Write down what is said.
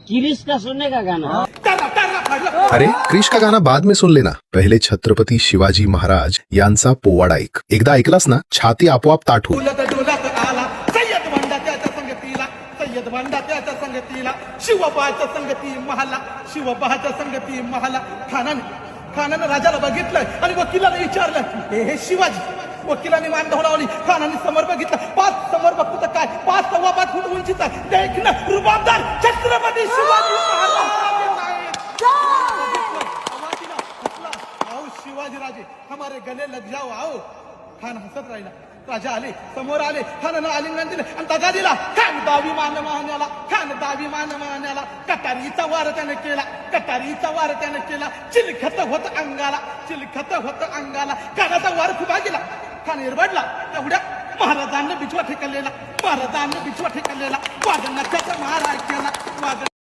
क्रिश का सुनने का गाना। अरे क्रिश का गाना बाद में सुन लेना, पहिले छत्रपती शिवाजी महाराज यांचा पोवाडा ऐक. एकदा ऐकलास ना छाती आपोआप ताठ होईल. डोलात आला सय्यद बंडा त्याच्या संगतीला, सय्यद बंडा त्याच्या संगतीला, शिवबाच्या संगती महाला, शिवबाच्या संगती महाला. खानानं राजाला बघितलं आणि वकिलाला विचारलं, हे शिवाजी. वकिलाने मान ढवळावली. खानाने समोर बघितलं. 5 समोर बघतो तर काय 5.25 फूट उंचीचा देख ना रुबाबदार छत्रपती शिवाजी महाराज. आओ शिवाजी राजे हमारे गले लग जाओ आओ. खान हसत राहिला. राजा आले, समोर आले. खानानं आलिंगन दिलं आणि दगा दिला. खान दावी मान मान्याला, खान दावी मान मान्याला. कटारीचा वार त्याने केला, कटारीचा वार त्याने केला. चिलखत होत अंगाला, चिलखत होत अंगाला. खानाचा वार खुबा गेला. खान इरबडला. एवढ्या महाराजांना बिछवा ठेकलेला, महाराजांना बिछवा ठेकलेला. वादनाचा मारा केला.